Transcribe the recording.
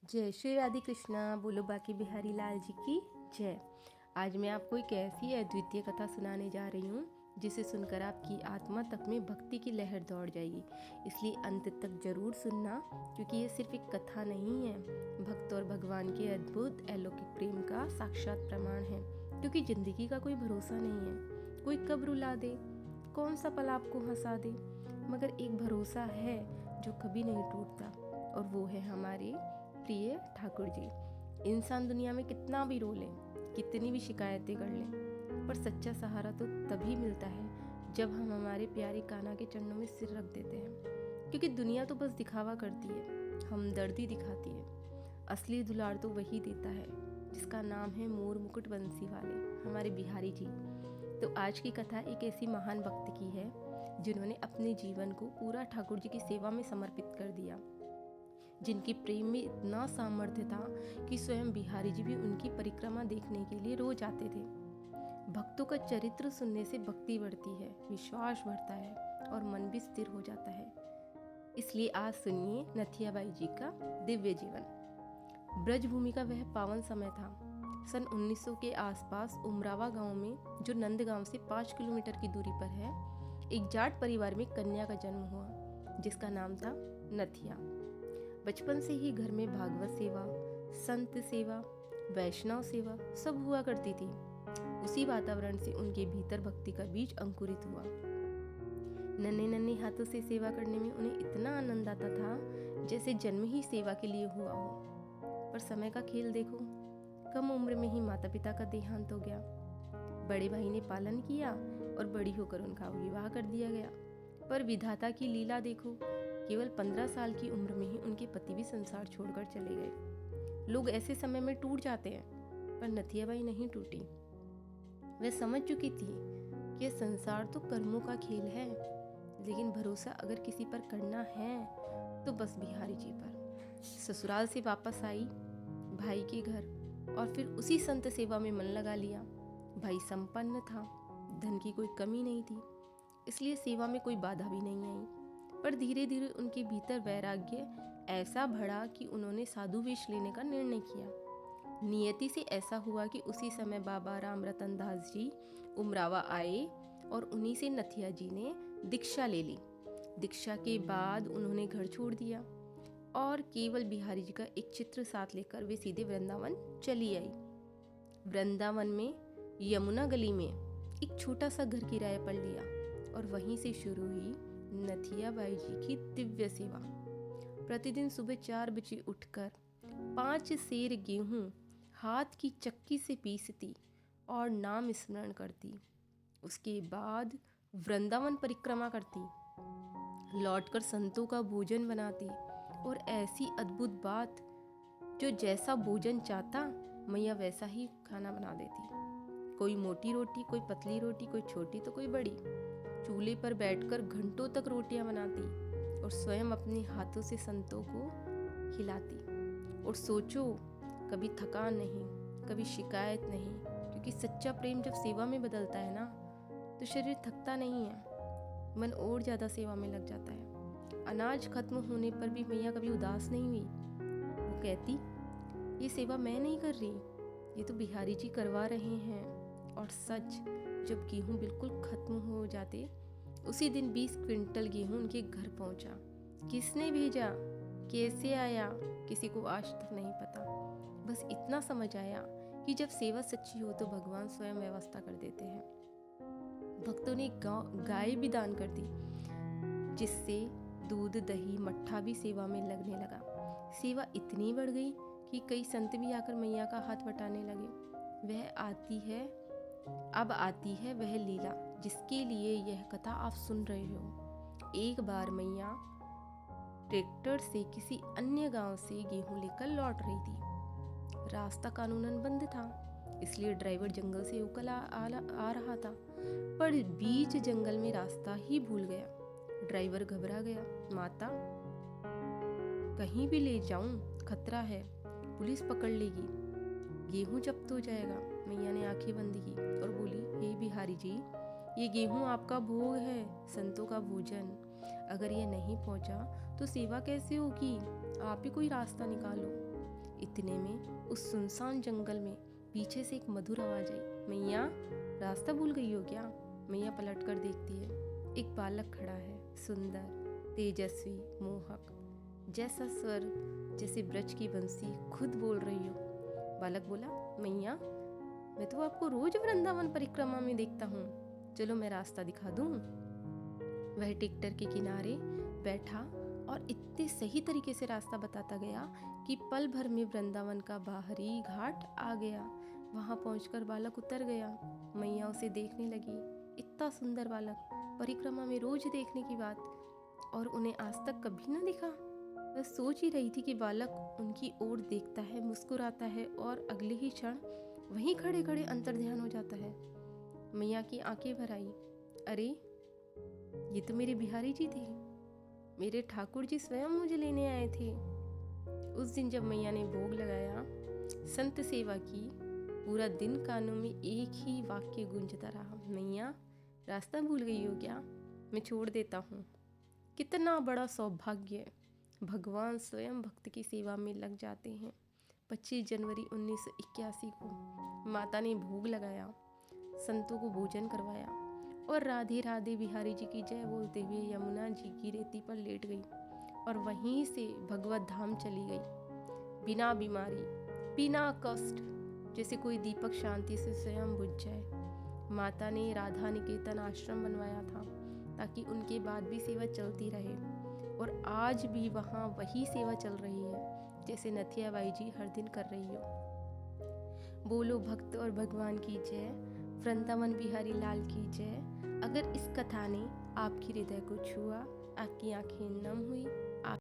जय श्री राधे कृष्णा। बोलो बाकी बिहारी लाल जी की जय। आज मैं आपको एक ऐसी अद्वितीय कथा सुनाने जा रही हूँ जिसे सुनकर आपकी आत्मा तक में भक्ति की लहर दौड़ जाएगी। इसलिए अंत तक जरूर सुनना, क्योंकि ये सिर्फ एक कथा नहीं है, भक्त और भगवान के अद्भुत अलौकिक प्रेम का साक्षात प्रमाण है। क्योंकि जिंदगी का कोई भरोसा नहीं है, कोई कब रुला दे, कौन सा पल आपको हंसा दे, मगर एक भरोसा है जो कभी नहीं टूटता, और वो है हमारे प्रिय ठाकुर जी। इंसान दुनिया में कितना भी रो ले, कितनी भी शिकायतें कर ले, पर सच्चा सहारा तो तभी मिलता है जब हम हमारे प्यारे कान्हा के चरणों में सिर रख देते हैं। क्योंकि दुनिया तो बस दिखावा करती है, हमदर्दी दिखाती है। असली दुलार तो वही देता है जिसका नाम है मोर मुकुट बंसी वाले, हमारे बिहारी जी। तो आज की कथा एक ऐसी महान भक्त की है जिन्होंने अपने जीवन को पूरा ठाकुर जी की सेवा में समर्पित कर दिया, जिनकी प्रेम में इतना सामर्थ्य था कि स्वयं बिहारी जी भी उनकी परिक्रमा देखने के लिए रोज आते थे। भक्तों का चरित्र सुनने से भक्ति बढ़ती है, विश्वास बढ़ता है और मन भी स्थिर हो जाता है। इसलिए आज सुनिए नथियाबाई जी का दिव्य जीवन। ब्रजभूमि का वह पावन समय था। सन 1900 के आसपास उमरावा गांव में, जो नंदगांव से 5 किलोमीटर की दूरी पर है, एक जाट परिवार में कन्या का जन्म हुआ जिसका नाम था नथिया। बचपन से ही घर में भागवत सेवा, संत सेवा, वैष्णव सेवा सब हुआ करती थी। उसी वातावरण से उनके भीतर भक्ति का बीज अंकुरित हुआ। नन्हे नन्हे हाथों से सेवा करने में उन्हें इतना आनंद आता था जैसे जन्म ही सेवा के लिए हुआ हो। पर समय का खेल देखो, कम उम्र में ही माता पिता का देहांत हो गया। बड़े भाई ने पालन किया और बड़ी होकर उनका विवाह कर दिया गया। पर विधाता की लीला देखो, केवल 15 साल की उम्र में ही उनके पति भी संसार छोड़कर चले गए। लोग ऐसे समय में टूट जाते हैं, पर नथियाबाई नहीं टूटी। वह समझ चुकी थी कि यह संसार तो कर्मों का खेल है, लेकिन भरोसा अगर किसी पर करना है तो बस बिहारी जी पर। ससुराल से वापस आई भाई के घर और फिर उसी संत सेवा में मन लगा लिया। भाई संपन्न था, धन की कोई कमी नहीं थी, इसलिए सेवा में कोई बाधा भी नहीं आई। पर धीरे धीरे उनके भीतर वैराग्य ऐसा बढ़ा कि उन्होंने साधु वेश लेने का निर्णय किया। नियति से ऐसा हुआ कि उसी समय बाबा राम रतन दास जी उमरावा आए और उन्हीं से नथिया जी ने दीक्षा ले ली। दीक्षा के बाद उन्होंने घर छोड़ दिया और केवल बिहारी जी का एक चित्र साथ लेकर वे सीधे वृंदावन चली आई। वृंदावन में यमुना गली में एक छोटा सा घर किराए पर लिया और वहीं से शुरू हुई नथियाबाई जी की दिव्य सेवा। प्रतिदिन सुबह 4 बजे उठकर 5 सेर गेहूं हाथ की चक्की से पीसती और नाम स्मरण करती। उसके बाद वृंदावन परिक्रमा करती, लौटकर संतों का भोजन बनाती और ऐसी अद्भुत बात, जो जैसा भोजन चाहता मैया वैसा ही खाना बना देती। कोई मोटी रोटी, कोई पतली रोटी, कोई छोटी तो कोई बड़ी। चूल्हे पर बैठकर घंटों तक रोटियां बनाती और स्वयं अपने हाथों से संतों को खिलाती। और सोचो, कभी थकान नहीं, कभी शिकायत नहीं, क्योंकि सच्चा प्रेम जब सेवा में बदलता है ना, तो शरीर थकता नहीं है, मन और ज़्यादा सेवा में लग जाता है। अनाज खत्म होने पर भी मैया कभी उदास नहीं हुई। वो कहती, ये सेवा मैं नहीं कर रही, ये तो बिहारी जी करवा रहे हैं। और सच, जब गेहूं बिल्कुल खत्म हो जाते, उसी दिन 20 क्विंटल गेहूं उनके घर पहुंचा। किसने भेजा, कैसे आया, किसी को आज तक नहीं पता। बस इतना समझ आया कि जब सेवा सच्ची हो तो भगवान स्वयं व्यवस्था कर देते हैं। भक्तों ने गाय भी दान कर दी, जिससे दूध, दही, मट्ठा भी सेवा में लगने लगा। सेवा इतनी बढ़ गई कि कई संत भी आकर मैया का हाथ बटाने लगे। अब आती है वह लीला जिसके लिए यह कथा आप सुन रहे हो। एक बार मैया ट्रैक्टर से किसी अन्य गांव से गेहूं लेकर लौट रही थी। रास्ता कानूनन बंद था, इसलिए ड्राइवर जंगल से होकर आ रहा था, पर बीच जंगल में रास्ता ही भूल गया। ड्राइवर घबरा गया, माता कहीं भी ले जाऊं, खतरा है, पुलिस पकड़ लेगी, गेहूं जब्त हो जाएगा। मैया ने आंखें बंद की और बोली, हे बिहारी जी, ये गेहूं आपका भोग है, संतों का भोजन। अगर ये नहीं पहुंचा तो सेवा कैसे होगी? आप ही कोई रास्ता निकालो। इतने में उस सुनसान जंगल में पीछे से एक मधुर आवाज आई, मैया रास्ता भूल गई हो क्या? मैया पलट कर देखती है। एक बालक खड़ा है, सुंदर, तेजस्वी, मोहक, जैसा स्वर जैसे ब्रज की बंसी खुद बोल रही हो। बालक बोला, मैया मैं तो आपको रोज वृंदावन परिक्रमा में देखता हूँ, चलो मैं रास्ता दिखा दूँ। वह टेक्टर के किनारे बैठा और इतने सही तरीके से रास्ता बताता गया कि पल भर में वृंदावन का बाहरी घाट आ गया। वहां पहुंचकर बालक उतर गया। मैया उसे देखने लगी। इतना सुंदर बालक, परिक्रमा में रोज देखने की बात, और उन्हें आज तक कभी न दिखा। वह सोच ही रही थी कि बालक उनकी ओर देखता है, मुस्कुराता है और अगले ही क्षण वहीं खड़े खड़े अंतर्ध्यान हो जाता है। मैया की आंखें भर आई। अरे ये तो मेरे बिहारी जी थे, मेरे ठाकुर जी स्वयं मुझे लेने आए थे। उस दिन जब मैया ने भोग लगाया, संत सेवा की, पूरा दिन कानों में एक ही वाक्य गूंजता रहा, मैया रास्ता भूल गई हो क्या? मैं छोड़ देता हूँ। कितना बड़ा सौभाग्य, भगवान स्वयं भक्त की सेवा में लग जाते हैं। 25 जनवरी 1981 को माता ने भोग लगाया, संतों को भोजन करवाया और राधे राधे बिहारी जी की जय बोलते हुए यमुना जी की रेती पर लेट गई और वहीं से भगवत धाम चली गई, बिना बीमारी, बिना कष्ट, जैसे कोई दीपक शांति से स्वयं बुझ जाए। माता ने राधा निकेतन आश्रम बनवाया था ताकि उनके बाद भी सेवा चलती रहे, और आज भी वहाँ वही सेवा चल रही है जैसे नथिया बाई जी हर दिन कर रही हो। बोलो भक्त और भगवान की जय, वृंदावन बिहारी लाल की जय। अगर इस कथा ने आपकी हृदय को छुआ, आपकी आंखें नम हुई,